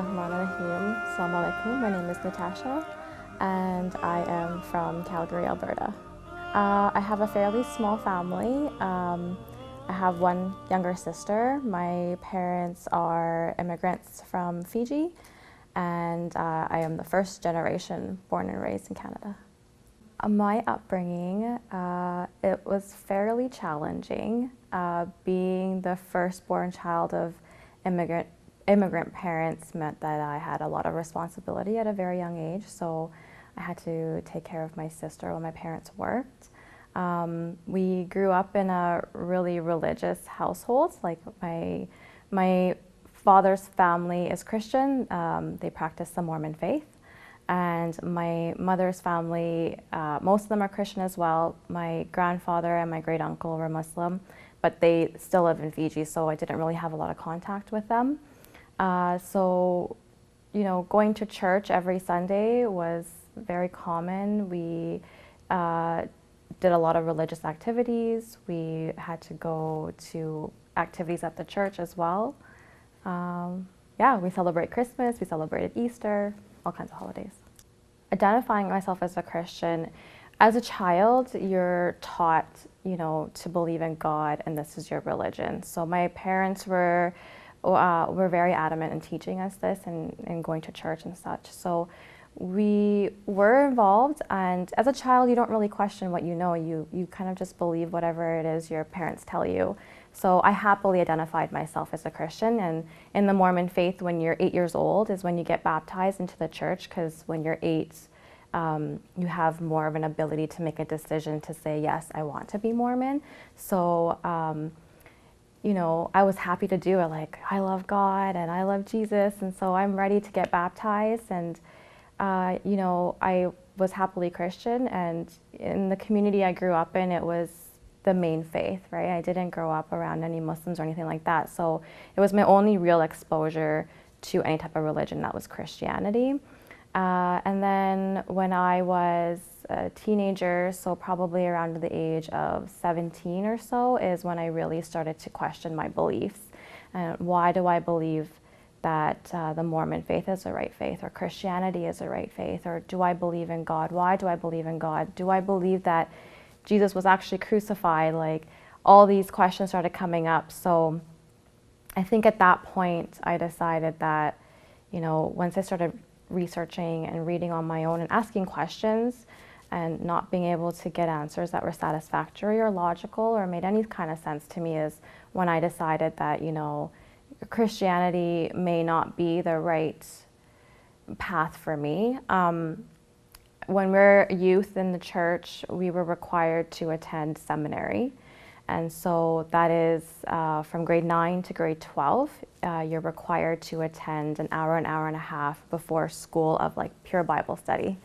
Bismillahirrahmanirrahim. Assalamu alaikum. My name is Natasha and I am from Calgary, Alberta. I have a fairly small family. I have one younger sister. My parents are immigrants from Fiji, and I am the first generation born and raised in Canada. My upbringing, it was fairly challenging. Being the firstborn child of immigrant parents meant that I had a lot of responsibility at a very young age, so I had to take care of my sister while my parents worked. We grew up in a really religious household. Like my father's family is Christian. They practice the Mormon faith. And my mother's family, most of them are Christian as well. My grandfather and my great uncle were Muslim, but they still live in Fiji, so I didn't really have a lot of contact with them. So, you know, going to church every Sunday was very common. We did a lot of religious activities. We had to go to activities at the church as well. Yeah, we celebrate Christmas, we celebrated Easter, all kinds of holidays. Identifying myself as a Christian, as a child, you're taught, you know, to believe in God and this is your religion. So my parents were very adamant in teaching us this and going to church and such. So we were involved, and as a child, you don't really question what you know. You kind of just believe whatever it is your parents tell you. So I happily identified myself as a Christian, and in the Mormon faith, when you're 8 years old is when you get baptized into the church, because when you're 8, you have more of an ability to make a decision to say, yes, I want to be Mormon. So, you know, I was happy to do it. Like, I love God and I love Jesus, and so I'm ready to get baptized. And you know, I was happily Christian, and in the community I grew up in, it was the main faith, right? I didn't grow up around any Muslims or anything like that. So it was my only real exposure to any type of religion that was Christianity. And then when I was a teenager, so probably around the age of 17 or so, is when I really started to question my beliefs. And why do I believe that the Mormon faith is the right faith, or Christianity is the right faith, or do I believe in God? Why do I believe in God? Do I believe that Jesus was actually crucified? Like, all these questions started coming up. So I think at that point I decided that, you know, once I started researching and reading on my own and asking questions and not being able to get answers that were satisfactory or logical or made any kind of sense to me, is when I decided that, you know, Christianity may not be the right path for me. When we're youth in the church, we were required to attend seminary. And so that is from grade 9 to grade 12, you're required to attend an hour and a half before school of like pure Bible study.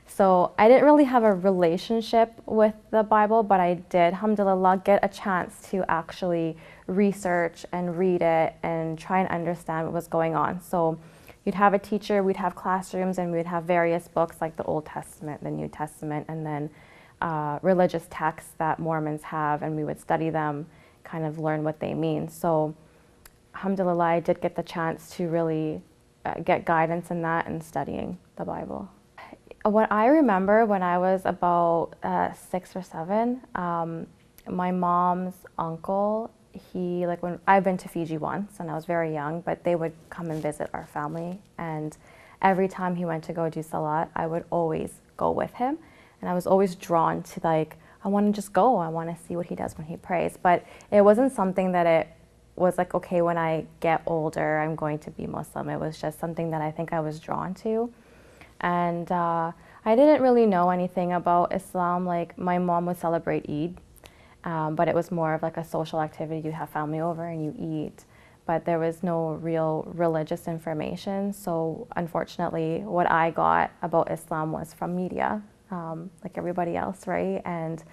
So I didn't really have a relationship with the Bible, but I did, alhamdulillah, get a chance to actually research and read it and try and understand what was going on. So you'd have a teacher, we'd have classrooms, and we'd have various books like the Old Testament, the New Testament, and then religious texts that Mormons have, and we would study them, kind of learn what they mean. So alhamdulillah, I did get the chance to really get guidance in that and studying the Bible. What I remember when I was about 6 or 7, my mom's uncle, when I've been to Fiji once and I was very young, but they would come and visit our family, and every time he went to go do salat, I would always go with him, and I was always drawn to, like, I want to just go, I want to see what he does when he prays. But it wasn't something that it was like, okay, when I get older I'm going to be Muslim. It was just something that I think I was drawn to. And I didn't really know anything about Islam. Like, my mom would celebrate Eid, but it was more of like a social activity. You have family over and you eat, but there was no real religious information. So unfortunately, what I got about Islam was from media, like everybody else, right? And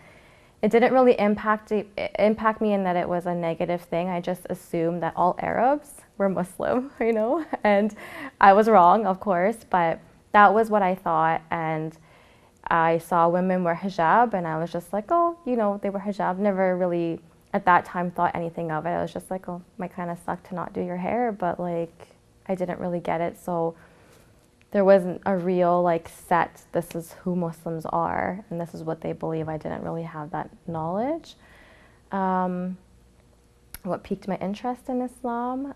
it didn't really impact me in that it was a negative thing. I just assumed that all Arabs were Muslim, you know, and I was wrong, of course, but that was what I thought. And I saw women wear hijab, and I was just like, oh, you know, they wear hijab. Never really at that time thought anything of it. I was just like, oh, might kind of suck to not do your hair, but like, I didn't really get it. So there wasn't a real like set, this is who Muslims are and this is what they believe. I didn't really have that knowledge. What piqued my interest in Islam?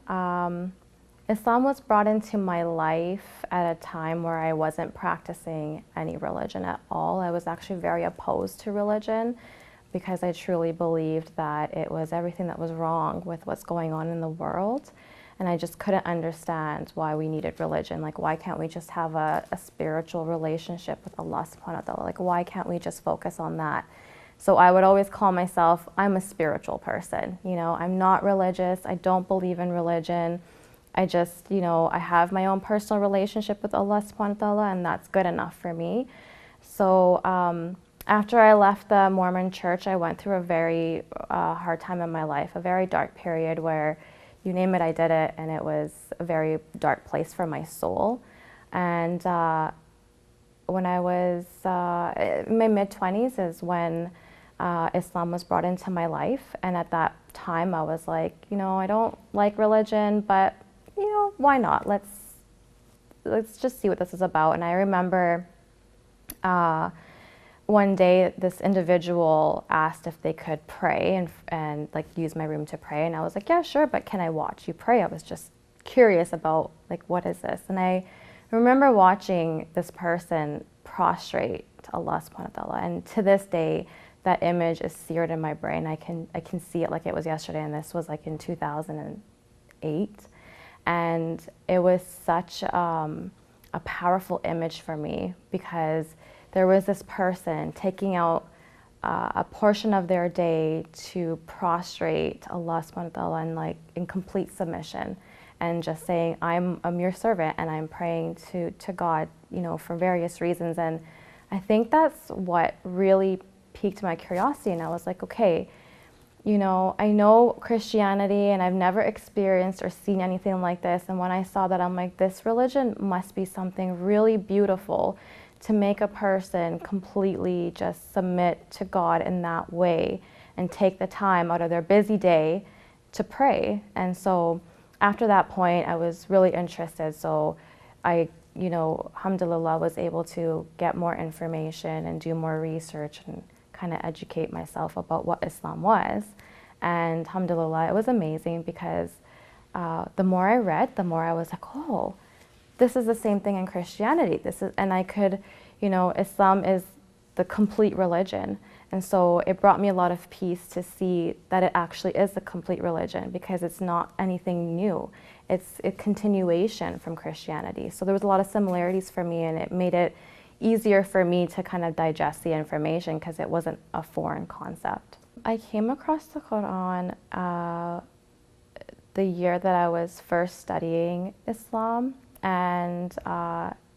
Islam was brought into my life at a time where I wasn't practicing any religion at all. I was actually very opposed to religion because I truly believed that it was everything that was wrong with what's going on in the world. And I just couldn't understand why we needed religion. Like, why can't we just have a spiritual relationship with Allah subhanahu wa ta'ala? Like, why can't we just focus on that? So I would always call myself, I'm a spiritual person. You know, I'm not religious. I don't believe in religion. I just, you know, I have my own personal relationship with Allah subhanahu wa ta'ala, and that's good enough for me. So after I left the Mormon church, I went through a very hard time in my life, a very dark period where, you name it, I did it, and it was a very dark place for my soul. And when I was in my mid-20s is when Islam was brought into my life. And at that time, I was like, you know, I don't like religion, but, you know, why not? Let's just see what this is about. And I remember one day this individual asked if they could pray and like use my room to pray, and I was like, yeah, sure, but can I watch you pray? I was just curious about like, what is this? And I remember watching this person prostrate to Allah subhanahu wa ta'ala, and to this day that image is seared in my brain. I can see it like it was yesterday, and this was like in 2008, and it was such a powerful image for me because there was this person taking out a portion of their day to prostrate to Allah subhanahu wa ta'ala and like in complete submission and just saying, I'm a mere servant and I'm praying to God, you know, for various reasons. And I think that's what really piqued my curiosity. And I was like, okay, you know, I know Christianity and I've never experienced or seen anything like this. And when I saw that, I'm like, this religion must be something really beautiful to make a person completely just submit to God in that way and take the time out of their busy day to pray. And so after that point, I was really interested. So I, you know, alhamdulillah, was able to get more information and do more research and kind of educate myself about what Islam was. And alhamdulillah, it was amazing because the more I read, the more I was like, oh, this is the same thing in Christianity. And I could, you know, Islam is the complete religion. And so it brought me a lot of peace to see that it actually is the complete religion because it's not anything new. It's a continuation from Christianity. So there was a lot of similarities for me, and it made it easier for me to kind of digest the information because it wasn't a foreign concept. I came across the Quran the year that I was first studying Islam. And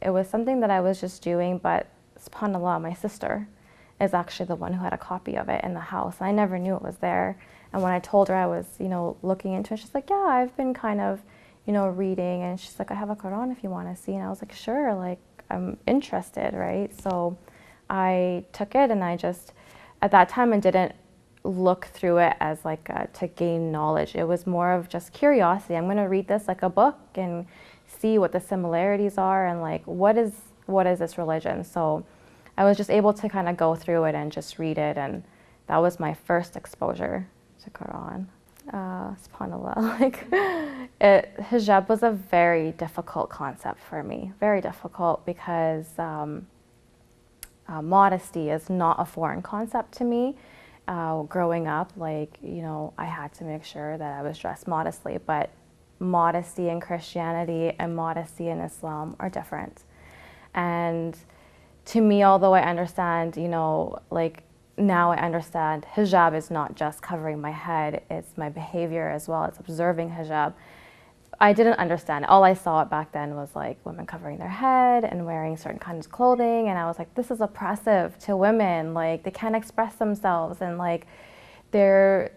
it was something that I was just doing, but subhanAllah, my sister is actually the one who had a copy of it in the house. I never knew it was there. And when I told her I was, you know, looking into it, she's like, yeah, I've been kind of, you know, reading. And she's like, I have a Quran if you want to see. And I was like, sure, like, I'm interested, right? So I took it, and I just, at that time, I didn't look through it as like to gain knowledge. It was more of just curiosity. I'm going to read this like a book and see what the similarities are and like what is this religion. So I was just able to kind of go through it and just read it, and that was my first exposure to Quran. SubhanAllah, like hijab was a very difficult concept for me, very difficult because modesty is not a foreign concept to me. Growing up, like, you know, I had to make sure that I was dressed modestly, but modesty in Christianity and modesty in Islam are different. And to me, although I understand, you know, like now I understand hijab is not just covering my head, it's my behavior as well, it's observing hijab. I didn't understand. All I saw back then was like women covering their head and wearing certain kinds of clothing, and I was like, this is oppressive to women, like they can't express themselves, and like they're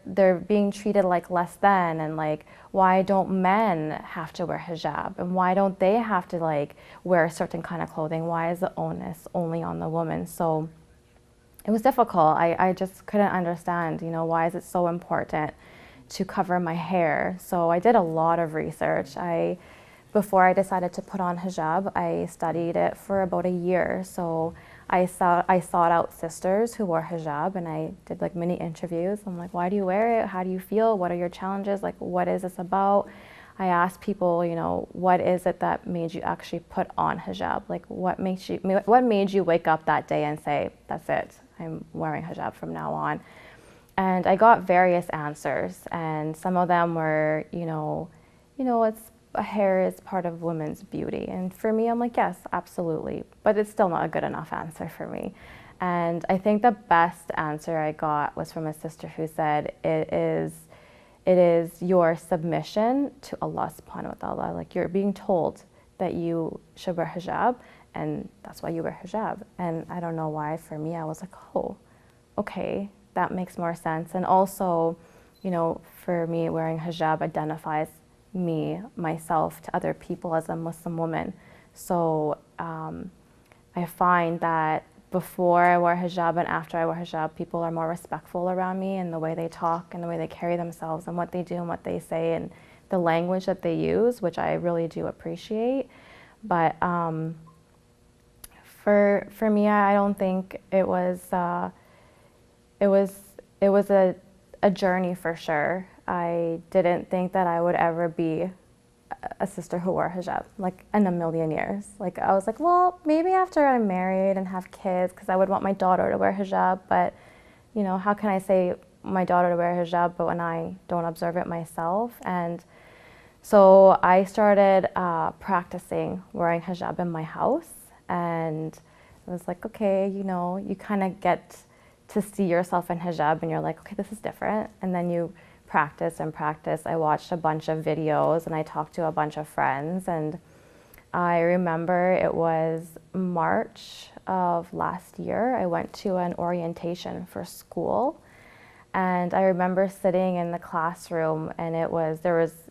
being treated like less than, and like why don't men have to wear hijab, and why don't they have to like wear a certain kind of clothing? Why is the onus only on the woman? So it was difficult. I just couldn't understand, you know, why is it so important to cover my hair? So I did a lot of research. I before I decided to put on hijab, I studied it for about a year. So I sought out sisters who wore hijab, and I did like mini interviews. I'm like, why do you wear it? How do you feel? What are your challenges? Like, what is this about? I asked people, you know, what is it that made you actually put on hijab? Like, what made you wake up that day and say, that's it, I'm wearing hijab from now on? And I got various answers, and some of them were, hair is part of women's beauty. And for me, I'm like, yes, absolutely. But it's still not a good enough answer for me. And I think the best answer I got was from a sister who said, it is your submission to Allah subhanahu wa ta'ala. Like, you're being told that you should wear hijab, and that's why you wear hijab. And I don't know why, for me, I was like, oh, okay, that makes more sense. And also, for me, wearing hijab identifies myself to other people as a Muslim woman. So I find that before I wear hijab and after I wear hijab, people are more respectful around me in the way they talk and the way they carry themselves and what they do and what they say and the language that they use, which I really do appreciate. But for me, I don't think it was a journey for sure. I didn't think that I would ever be a sister who wore hijab, like, in a million years. Like, I was like, well, maybe after I'm married and have kids, because I would want my daughter to wear hijab, but, how can I say my daughter to wear hijab, but when I don't observe it myself? And so I started practicing wearing hijab in my house, and I was like, okay, you kind of get to see yourself in hijab, and you're like, okay, this is different, and then you practice and practice. I watched a bunch of videos and I talked to a bunch of friends, and I remember it was March of last year. I went to an orientation for school, and I remember sitting in the classroom, and there was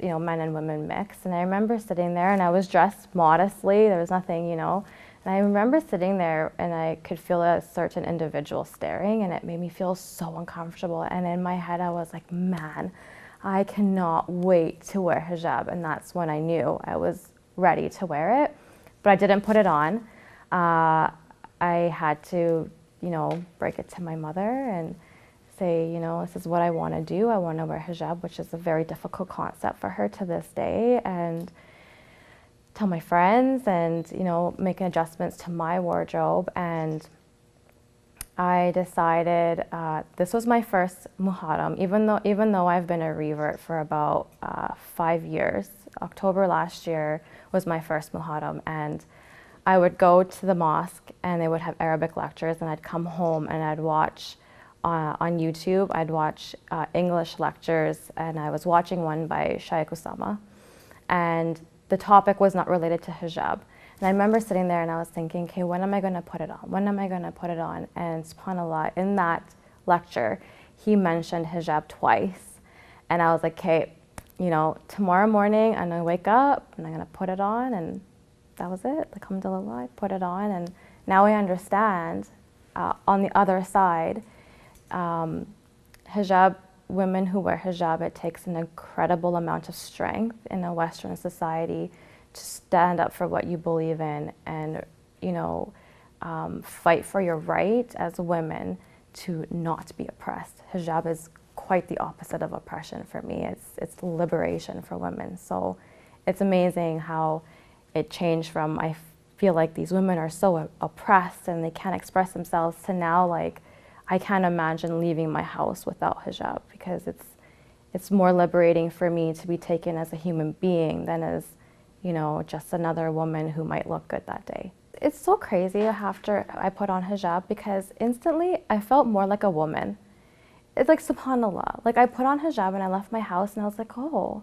men and women mixed, and I remember sitting there, and I was dressed modestly. There was nothing, and I remember sitting there and I could feel a certain individual staring, and it made me feel so uncomfortable. And in my head, I was like, man, I cannot wait to wear hijab. And that's when I knew I was ready to wear it. But I didn't put it on. I had to, break it to my mother and say, this is what I want to do. I want to wear hijab, which is a very difficult concept for her to this day. And tell my friends and, make adjustments to my wardrobe. And I decided this was my first Muharram, even though I've been a revert for about 5 years. October last year was my first Muharram, and I would go to the mosque and they would have Arabic lectures, and I'd come home and I'd watch on YouTube, I'd watch English lectures, and I was watching one by Shaykh Usama, and the topic was not related to hijab. And I remember sitting there and I was thinking, okay, when am I going to put it on? When am I going to put it on? And subhanAllah, in that lecture, he mentioned hijab twice. And I was like, okay, tomorrow morning I'm going to wake up and I'm going to put it on. And that was it. Alhamdulillah, I put it on. And now I understand, on the other side, hijab, women who wear hijab, it takes an incredible amount of strength in a Western society to stand up for what you believe in and, fight for your right as women to not be oppressed. Hijab is quite the opposite of oppression for me. It's liberation for women. So it's amazing how it changed from, I feel like these women are so oppressed and they can't express themselves, to now, like, I can't imagine leaving my house without hijab, because it's more liberating for me to be taken as a human being than as, just another woman who might look good that day. It's so crazy after I put on hijab, because instantly I felt more like a woman. It's like, subhanAllah, like, I put on hijab and I left my house and I was like, oh,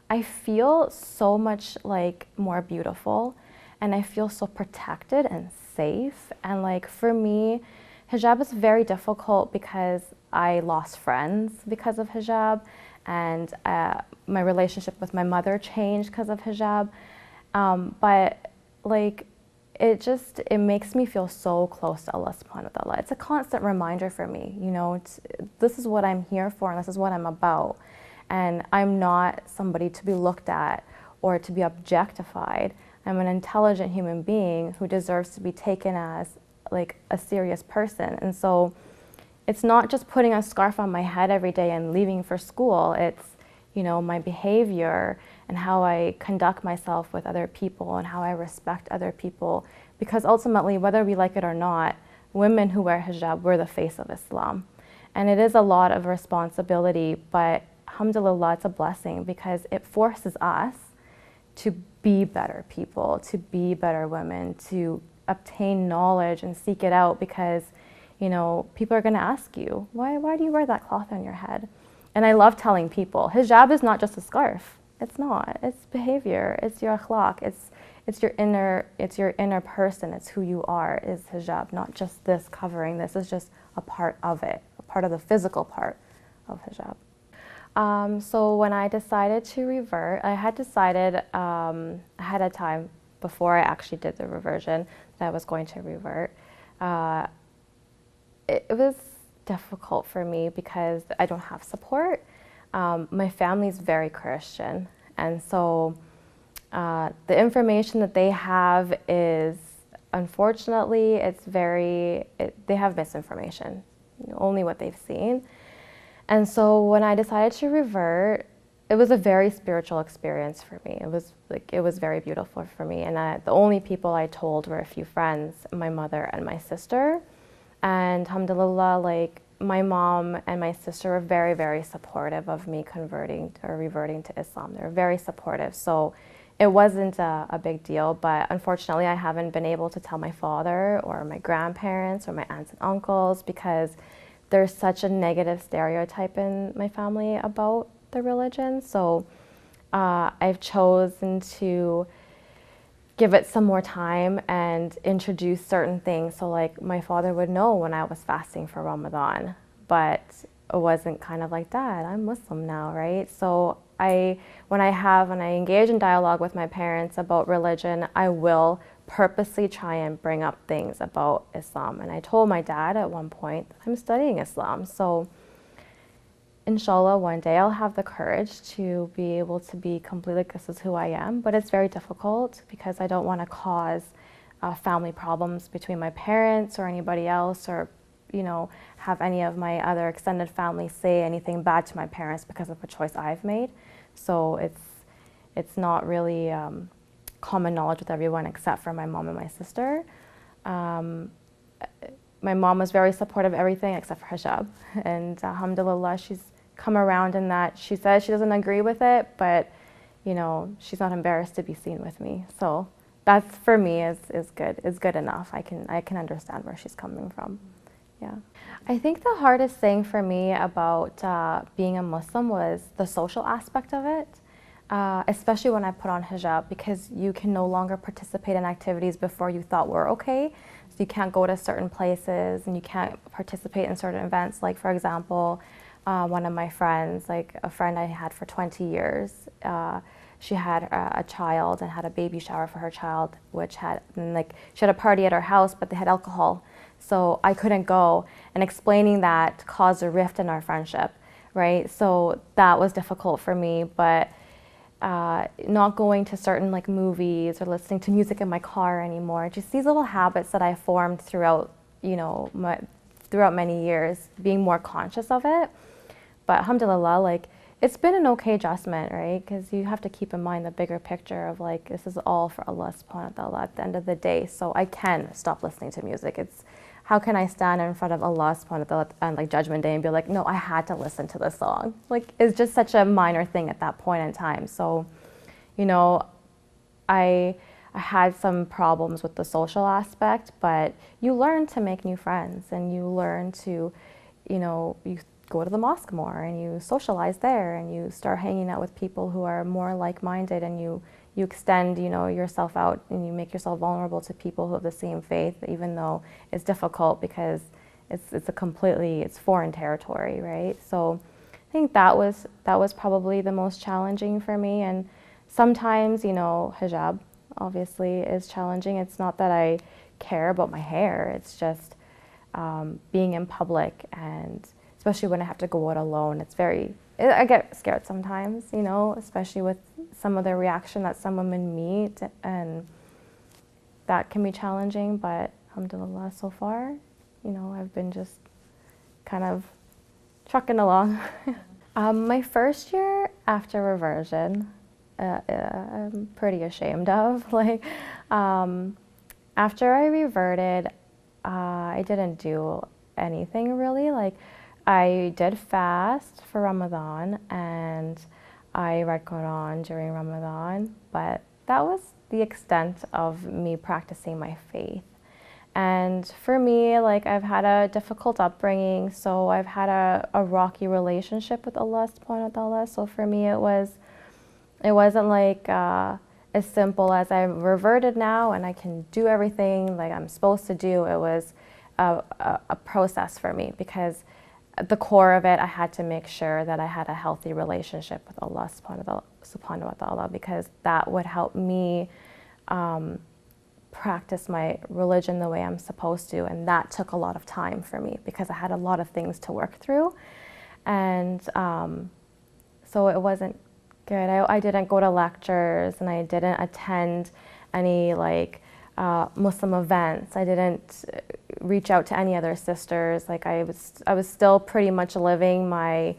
I feel so much like more beautiful, and I feel so protected and safe. And like, for me, hijab is very difficult because I lost friends because of hijab, and my relationship with my mother changed because of hijab. But like, it makes me feel so close to Allah subhanahu wa ta'ala. It's a constant reminder for me, this is what I'm here for and this is what I'm about. And I'm not somebody to be looked at or to be objectified. I'm an intelligent human being who deserves to be taken as like a serious person. And so it's not just putting a scarf on my head every day and leaving for school. It's, you know, my behavior and how I conduct myself with other people and how I respect other people. Because ultimately, whether we like it or not, women who wear hijab, we're the face of Islam. And it is a lot of responsibility, but alhamdulillah, it's a blessing because it forces us to be better people, to be better women, to obtain knowledge and seek it out because, you know, people are going to ask you, why do you wear that cloth on your head? And I love telling people, hijab is not just a scarf. It's not. It's behavior. It's your akhlaq. It's your inner person. It's who you are is hijab, not just this covering. This is just a part of it, a part of the physical part of hijab. So when I decided to revert, I had decided ahead of time before I actually did the reversion that I was going to revert. It was difficult for me because I don't have support. My family's very Christian, and so the information that they have is, unfortunately, they have misinformation, only what they've seen. And so when I decided to revert, it was a very spiritual experience for me. It was very beautiful for me. And the only people I told were a few friends, my mother and my sister. And alhamdulillah, like my mom and my sister were very, very supportive of me converting or reverting to Islam. They were very supportive. So it wasn't a big deal, but unfortunately I haven't been able to tell my father or my grandparents or my aunts and uncles because there's such a negative stereotype in my family about the religion. So I've chosen to give it some more time and introduce certain things. So like my father would know when I was fasting for Ramadan, but it wasn't kind of like that. I'm Muslim now, right? So when I engage in dialogue with my parents about religion, I will purposely try and bring up things about Islam. And I told my dad at one point that I'm studying Islam. So inshallah, one day I'll have the courage to be able to be completely, this is who I am. But it's very difficult because I don't want to cause family problems between my parents or anybody else, or, you know, have any of my other extended family say anything bad to my parents because of a choice I've made. So it's not really common knowledge with everyone except for my mom and my sister. My mom was very supportive of everything except for hijab, and alhamdulillah, she's come around in that. She says she doesn't agree with it, but you know, she's not embarrassed to be seen with me. So that's, for me, is good enough. I can understand where she's coming from. Yeah. I think the hardest thing for me about being a Muslim was the social aspect of it. Especially when I put on hijab, because you can no longer participate in activities before you thought were okay. So you can't go to certain places and you can't participate in certain events. Like, for example, one of my friends, like a friend I had for 20 years, she had a child and had a baby shower for her child, which had, like, she had a party at her house, but they had alcohol. So I couldn't go, and explaining that caused a rift in our friendship, right? So that was difficult for me, but not going to certain like movies or listening to music in my car anymore. Just these little habits that I formed throughout, you know, throughout many years, being more conscious of it. But alhamdulillah, like, it's been an okay adjustment, right? Because you have to keep in mind the bigger picture of like, this is all for Allah subhanahu wa ta'ala at the end of the day. So I can stop listening to music. It's, how can I stand in front of Allah subhanahu wa ta'ala on like Judgment Day and be like, no, I had to listen to this song? Like, it's just such a minor thing at that point in time. So, you know, I had some problems with the social aspect, but you learn to make new friends, and you learn to, you know, you go to the mosque more and you socialize there, and you start hanging out with people who are more like-minded, and you extend, you know, yourself out, and you make yourself vulnerable to people who have the same faith, even though it's difficult because it's foreign territory, right? So I think that was probably the most challenging for me. And sometimes, you know, hijab obviously is challenging. It's not that I care about my hair, it's just being in public, and especially when I have to go out alone, I get scared sometimes, you know, especially with some of the reaction that some women meet, and that can be challenging, but alhamdulillah, so far, you know, I've been just kind of trucking along. My first year after reversion, I'm pretty ashamed of. Like, after I reverted, I didn't do anything really. Like, I did fast for Ramadan and I read Quran during Ramadan, but that was the extent of me practicing my faith. And for me, like, I've had a difficult upbringing, so I've had a rocky relationship with Allah subhanahu wa ta'ala. So for me, it wasn't like as simple as I reverted now and I can do everything like I'm supposed to do. It was a process for me, because at the core of it, I had to make sure that I had a healthy relationship with Allah subhanahu wa ta'ala, because that would help me practice my religion the way I'm supposed to. And that took a lot of time for me because I had a lot of things to work through. And so it wasn't good. I didn't go to lectures and I didn't attend any like Muslim events. I didn't reach out to any other sisters. Like I was still pretty much living my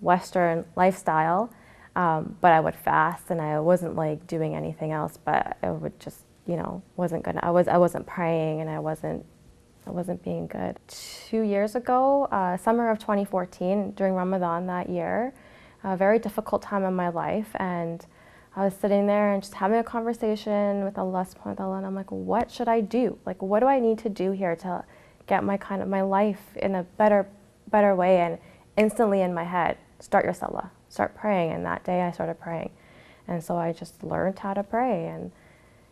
Western lifestyle, but I would fast and I wasn't like doing anything else, but I would just, you know, I wasn't praying and I wasn't being good. 2 years ago, summer of 2014, during Ramadan that year, a very difficult time in my life, and I was sitting there and just having a conversation with Allah subhanahu wa ta'ala, and I'm like, what should I do? Like, what do I need to do here to get my life in a better way? And instantly in my head, start your salah, start praying. And that day I started praying. And so I just learned how to pray. And,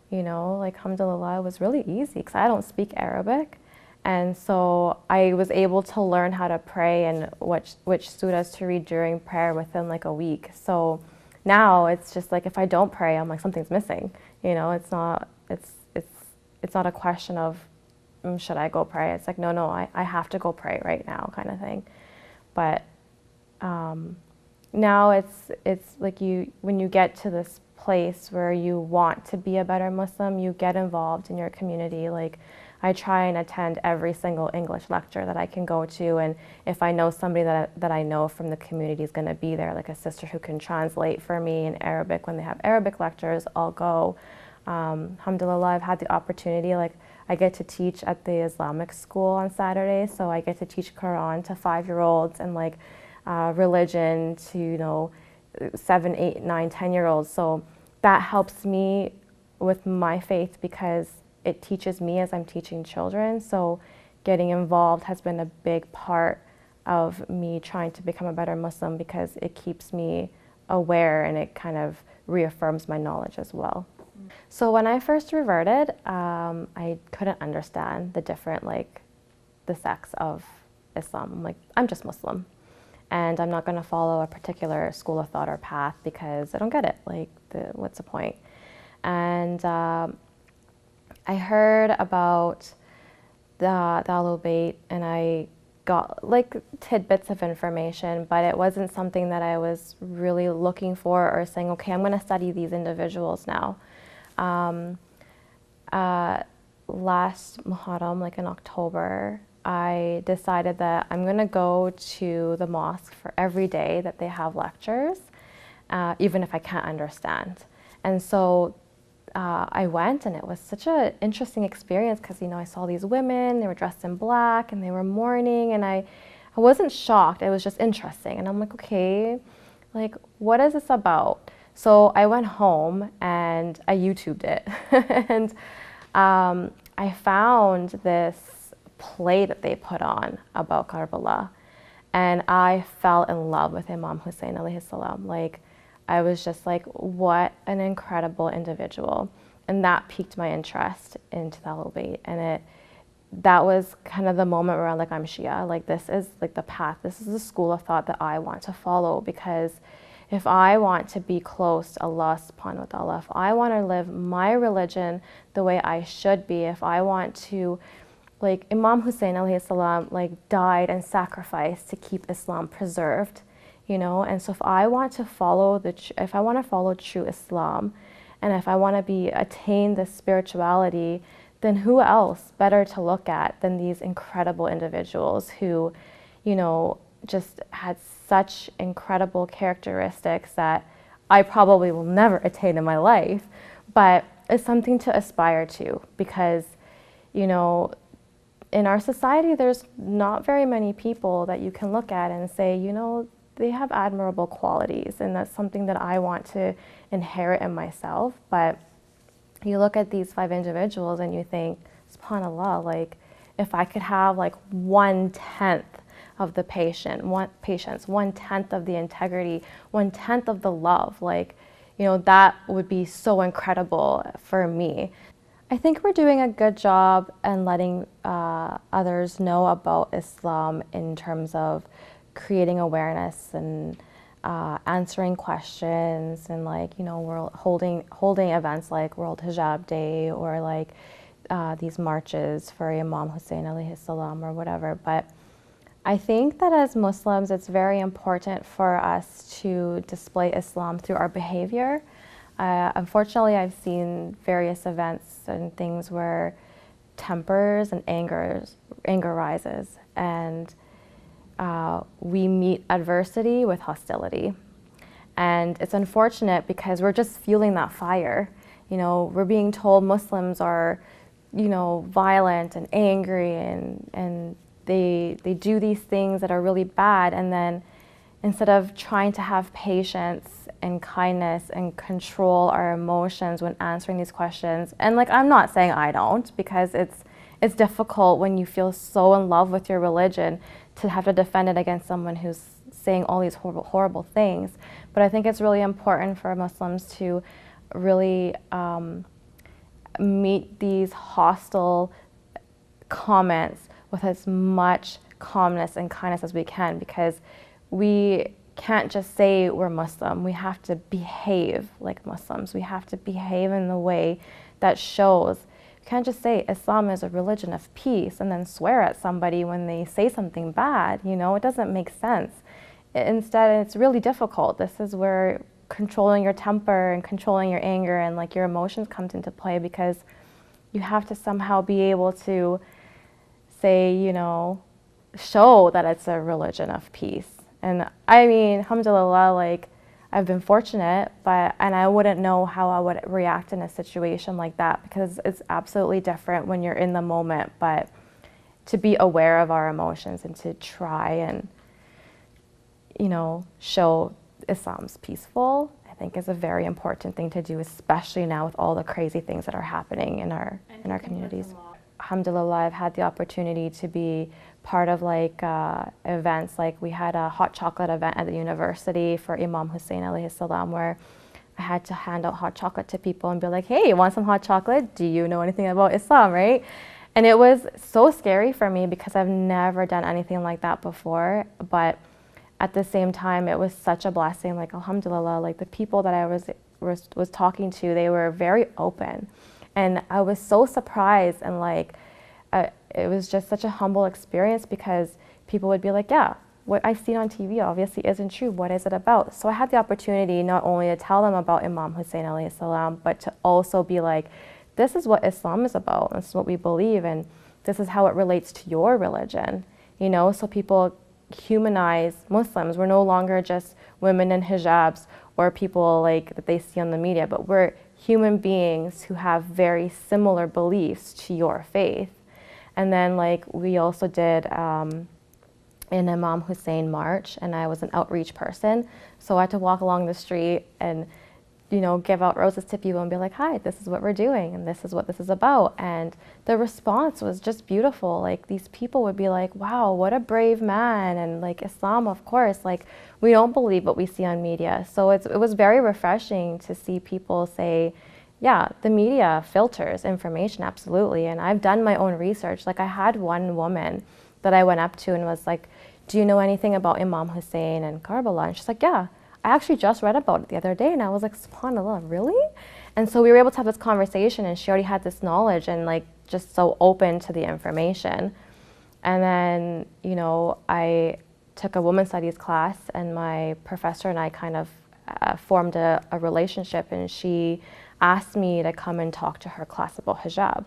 you know, like, alhamdulillah, it was really easy because I don't speak Arabic. And so I was able to learn how to pray and which surahs to read during prayer within like a week. So now it's just like, if I don't pray, I'm like, something's missing. You know, it's not a question of should I go pray? It's like, no, I have to go pray right now, kind of thing. But now it's like when you get to this place where you want to be a better Muslim, you get involved in your community. Like, I try and attend every single English lecture that I can go to, and if I know somebody that I know from the community is going to be there, like a sister who can translate for me in Arabic when they have Arabic lectures, I'll go. Alhamdulillah, I've had the opportunity, like, I get to teach at the Islamic school on Saturdays, so I get to teach Quran to 5-year-olds and like religion to, you know, 7, 8, 9, 10-year-olds. So that helps me with my faith because it teaches me as I'm teaching children. So getting involved has been a big part of me trying to become a better Muslim, because it keeps me aware and it kind of reaffirms my knowledge as well. So when I first reverted, I couldn't understand the different, like, the sects of Islam. I'm like, I'm just Muslim, and I'm not going to follow a particular school of thought or path because I don't get it. Like, what's the point? And I heard about the Ahlulbayt, and I got like tidbits of information, but it wasn't something that I was really looking for or saying, okay, I'm going to study these individuals now. Last Muharram, like in October, I decided that I'm going to go to the mosque for every day that they have lectures, even if I can't understand. And so I went, and it was such an interesting experience because, you know, I saw these women, they were dressed in black and they were mourning, and I wasn't shocked, it was just interesting. And I'm like, okay, like, what is this about? So I went home and I YouTubed it. And I found this play that they put on about Karbala, and I fell in love with Imam Hussein alayhi salam. Like, I was just like, what an incredible individual. And that piqued my interest into the Ahlulbayt. And that was kind of the moment where I'm like, I'm Shia. Like, this is like the path. This is the school of thought that I want to follow, because if I want to be close to Allah subhanahu wa ta'ala, if I want to live my religion the way I should be, if I want to, like, Imam Hussein alayhi salam, like, died and sacrificed to keep Islam preserved. you know? And so if I want to follow true Islam, and if I want to attain this spirituality, then who else better to look at than these incredible individuals who, you know, just had such incredible characteristics that I probably will never attain in my life, but it's something to aspire to, because, you know, in our society, there's not very many people that you can look at and say, you know, they have admirable qualities, and that's something that I want to inherit in myself. But you look at these 5 individuals and you think, subhanAllah, like, if I could have like 1/10 of the patience, 1/10 of the integrity, 1/10 of the love, like, you know, that would be so incredible for me. I think we're doing a good job in letting others know about Islam in terms of creating awareness and answering questions, and, like, you know, we're holding events like World Hijab Day, or like these marches for Imam Hussein alayhi salam or whatever. But I think that as Muslims, it's very important for us to display Islam through our behavior. Unfortunately, I've seen various events and things where tempers and anger rises, and we meet adversity with hostility. And it's unfortunate because we're just fueling that fire. You know, we're being told Muslims are, you know, violent and angry, and they do these things that are really bad, and then instead of trying to have patience and kindness and control our emotions when answering these questions, and, like, I'm not saying I don't, because it's difficult when you feel so in love with your religion to have to defend it against someone who's saying all these horrible things. But I think it's really important for Muslims to really meet these hostile comments with as much calmness and kindness as we can, because we can't just say we're Muslim. We have to behave like Muslims. We have to behave in the way that shows. You can't just say Islam is a religion of peace and then swear at somebody when they say something bad. You know, it doesn't make sense. Instead, it's really difficult. This is where controlling your temper and controlling your anger and, like, your emotions comes into play, because you have to somehow be able to say, you know, show that it's a religion of peace. And I mean, alhamdulillah, like, I've been fortunate, and I wouldn't know how I would react in a situation like that, because it's absolutely different when you're in the moment. But to be aware of our emotions and to try and, you know, show Islam's peaceful, I think is a very important thing to do, especially now with all the crazy things that are happening in our communities. Alhamdulillah, I've had the opportunity to be part of, like, events. Like, we had a hot chocolate event at the university for Imam Hussein alayhi salam, where I had to hand out hot chocolate to people and be like, hey, you want some hot chocolate? Do you know anything about Islam, right? And it was so scary for me because I've never done anything like that before. But at the same time, it was such a blessing. Like, alhamdulillah, like, the people that I was talking to, they were very open. And I was so surprised, and, like, it was just such a humble experience, because people would be like, yeah, what I've seen on TV obviously isn't true. What is it about? So I had the opportunity not only to tell them about Imam Hussein alayhi salam, but to also be like, this is what Islam is about. This is what we believe, and this is how it relates to your religion. You know, so people humanize Muslims. We're no longer just women in hijabs or people, like, that they see on the media, but we're human beings who have very similar beliefs to your faith. And then, like, we also did an Imam Hussein march, and I was an outreach person, so I had to walk along the street and, you know, give out roses to people and be like, hi, this is what we're doing, and this is what this is about. And the response was just beautiful. Like, these people would be like, wow, what a brave man, and, like, Islam, of course, like, we don't believe what we see on media. So it was very refreshing to see people say, yeah, the media filters information, absolutely, and I've done my own research. Like, I had one woman that I went up to and was like, do you know anything about Imam Hussein and Karbala? And she's like, yeah, I actually just read about it the other day. And I was like, subhanAllah, really? And so we were able to have this conversation, and she already had this knowledge and, like, just so open to the information. And then, you know, I took a women's studies class, and my professor and I kind of formed a relationship, and she asked me to come and talk to her class about hijab.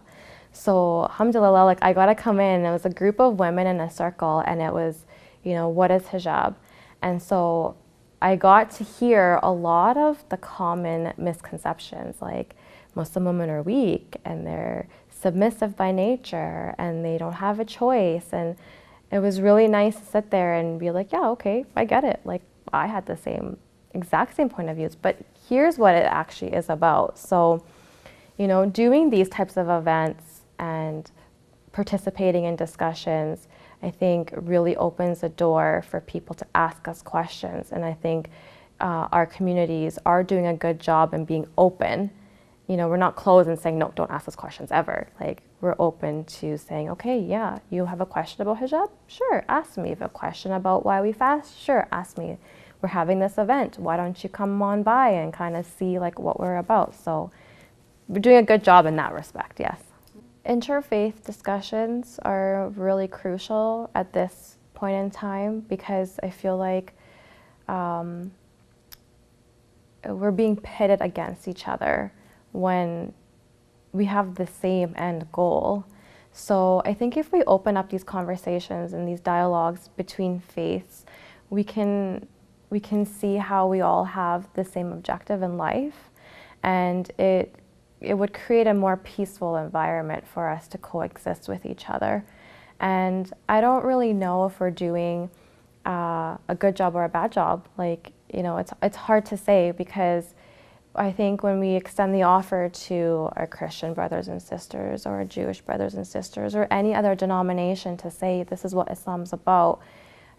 So alhamdulillah, like I got to come in. It was a group of women in a circle, and it was, you know, what is hijab? And so I got to hear a lot of the common misconceptions, like Muslim women are weak and they're submissive by nature and they don't have a choice. And it was really nice to sit there and be like, yeah, okay, I get it. Like I had the exact same point of views, but here's what it actually is about. So, you know, doing these types of events and participating in discussions, I think really opens the door for people to ask us questions. And I think our communities are doing a good job in being open. You know, we're not closed and saying, no, don't ask us questions ever. Like we're open to saying, okay, yeah, you have a question about hijab? Sure, ask me. If you have a question about why we fast? Sure, ask me. We're having this event. Why don't you come on by and kind of see like what we're about? So we're doing a good job in that respect, yes. Interfaith discussions are really crucial at this point in time because I feel like we're being pitted against each other when we have the same end goal. So I think if we open up these conversations and these dialogues between faiths, we can see how we all have the same objective in life, and it would create a more peaceful environment for us to coexist with each other. And I don't really know if we're doing a good job or a bad job. Like, you know, it's hard to say, because I think when we extend the offer to our Christian brothers and sisters or our Jewish brothers and sisters or any other denomination to say this is what Islam's about,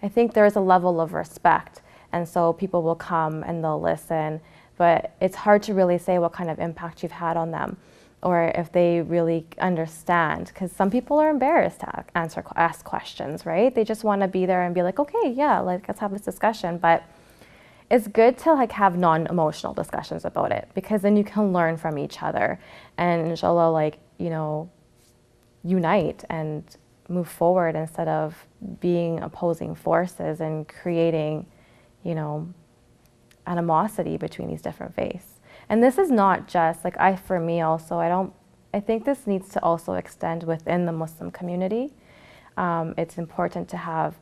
I think there is a level of respect. And so people will come and they'll listen. But it's hard to really say what kind of impact you've had on them or if they really understand, because some people are embarrassed to ask questions, right? They just want to be there and be like, okay, yeah, like, let's have this discussion. But it's good to like have non-emotional discussions about it, because then you can learn from each other and inshallah, like, you know, unite and move forward instead of being opposing forces and creating, you know, animosity between these different faiths. And this is not just like for me also, I think this needs to also extend within the Muslim community. It's important to have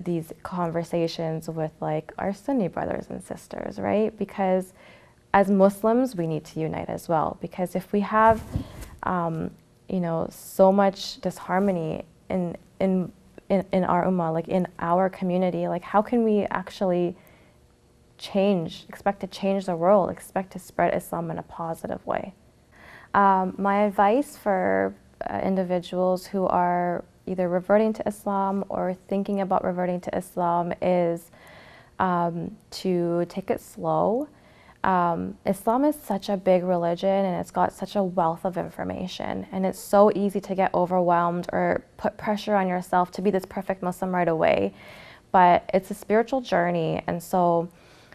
these conversations with like our Sunni brothers and sisters, right? Because as Muslims, we need to unite as well. Because if we have, you know, so much disharmony in our ummah, like in our community, like how can we actually expect to change the world, expect to spread Islam in a positive way? My advice for individuals who are either reverting to Islam or thinking about reverting to Islam is to take it slow. Islam is such a big religion and it's got such a wealth of information, and it's so easy to get overwhelmed or put pressure on yourself to be this perfect Muslim right away. But it's a spiritual journey, and so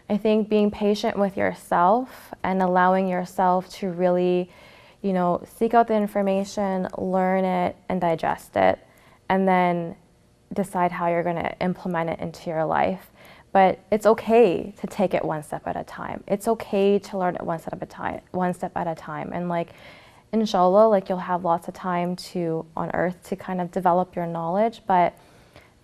I think being patient with yourself and allowing yourself to really, you know, seek out the information, learn it and digest it, and then decide how you're going to implement it into your life. But it's okay to take it one step at a time. It's okay to learn it one step at a time. And like, inshallah, like you'll have lots of time on earth to kind of develop your knowledge. But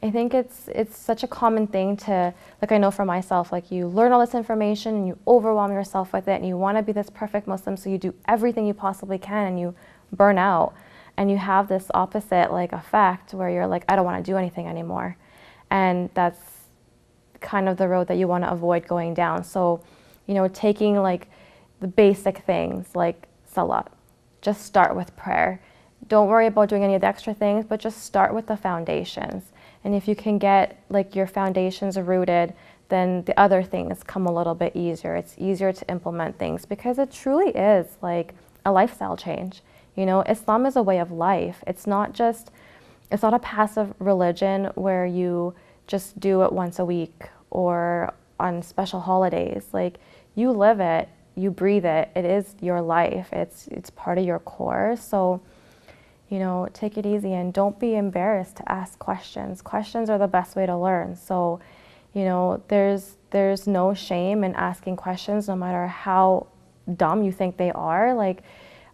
I think it's such a common thing to, like I know for myself, like you learn all this information and you overwhelm yourself with it and you want to be this perfect Muslim, so you do everything you possibly can and you burn out. And you have this opposite like effect where you're like, I don't want to do anything anymore. And that's kind of the road that you want to avoid going down. So, you know, taking like the basic things like salat, just start with prayer. Don't worry about doing any of the extra things, but just start with the foundations. And if you can get like your foundations rooted, then the other things come a little bit easier. It's easier to implement things because it truly is like a lifestyle change. You know, Islam is a way of life. It's not a passive religion where you just do it once a week or on special holidays. Like, you live it, you breathe it, it is your life, it's part of your core. So, you know, take it easy and don't be embarrassed to ask questions. Questions are the best way to learn. So, you know, there's no shame in asking questions, no matter how dumb you think they are. Like,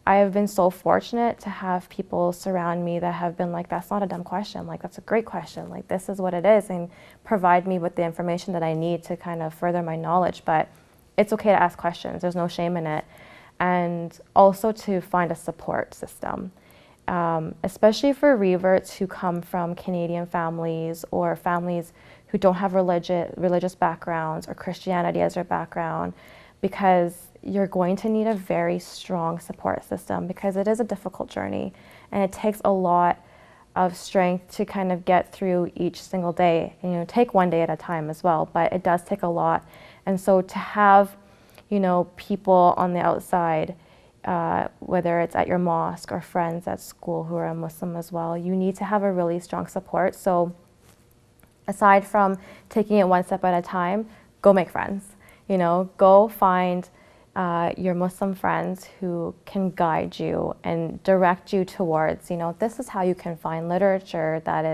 I have been so fortunate to have people surround me that have been like, that's not a dumb question, like, that's a great question, like, this is what it is, and provide me with the information that I need to kind of further my knowledge. But it's okay to ask questions, there's no shame in it. And also to find a support system, especially for reverts who come from Canadian families or families who don't have religious backgrounds or Christianity as their background, because you're going to need a very strong support system, because it is a difficult journey and it takes a lot of strength to kind of get through each single day. And, you know, take one day at a time as well, but it does take a lot. And so to have, you know, people on the outside, whether it's at your mosque or friends at school who are Muslim as well, you need to have a really strong support. So aside from taking it one step at a time, go make friends. You know, go find your Muslim friends who can guide you and direct you towards, you know, this is how you can find literature that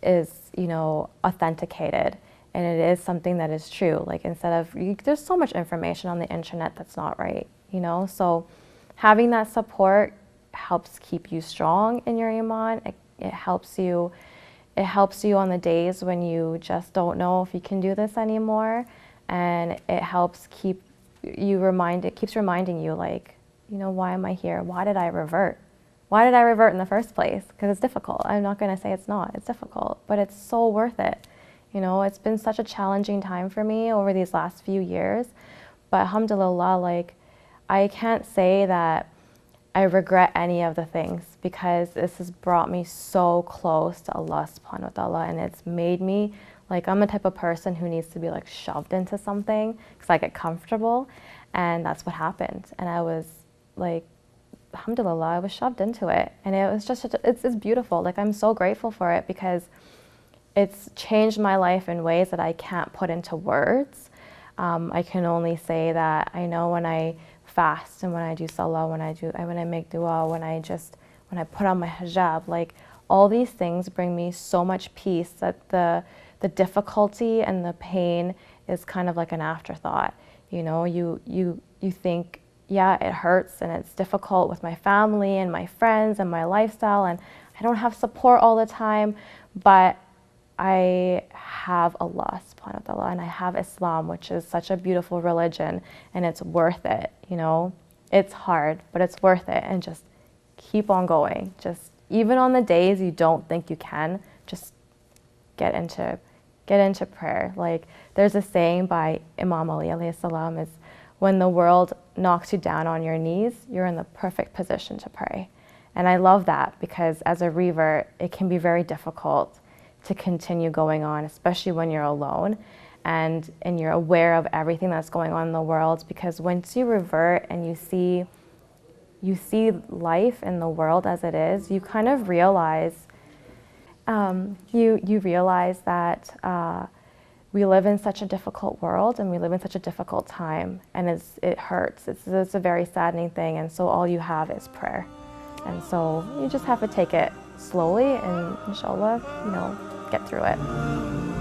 is, you know, authenticated, and it is something that is true. Like, instead of, there's so much information on the internet that's not right, you know. So having that support helps keep you strong in your iman. It helps you on the days when you just don't know if you can do this anymore. And it helps keeps reminding you, like, you know, why am I here? Why did I revert? Why did I revert in the first place? Because it's difficult. I'm not going to say it's not. It's difficult, but it's so worth it. You know, it's been such a challenging time for me over these last few years, but alhamdulillah, like, I can't say that I regret any of the things, because this has brought me so close to Allah subhanahu wa ta'ala, and it's made me, like, I'm the type of person who needs to be, like, shoved into something because I get comfortable, and that's what happened. And I was, like, alhamdulillah, I was shoved into it, and it was just, it's beautiful. Like, I'm so grateful for it, because it's changed my life in ways that I can't put into words. I can only say that I know when I fast and when I do salah, when I make dua, when I put on my hijab, like, all these things bring me so much peace that the difficulty and the pain is kind of like an afterthought. You know, you think, yeah, it hurts and it's difficult with my family and my friends and my lifestyle, and I don't have support all the time, but I have Allah subhanahu wa ta'ala, and I have Islam, which is such a beautiful religion, and it's worth it, you know. It's hard, but it's worth it, and just keep on going. Just, even on the days you don't think you can, just get into prayer. Like, there's a saying by Imam Ali alayhi salam, is when the world knocks you down on your knees, you're in the perfect position to pray. And I love that, because as a revert, it can be very difficult to continue going on, especially when you're alone and you're aware of everything that's going on in the world. Because once you revert and you see life in the world as it is, you kind of realize, you realize that we live in such a difficult world, and we live in such a difficult time, and it hurts. It's a very saddening thing, and so all you have is prayer. And so you just have to take it slowly, and inshallah, you know, get through it.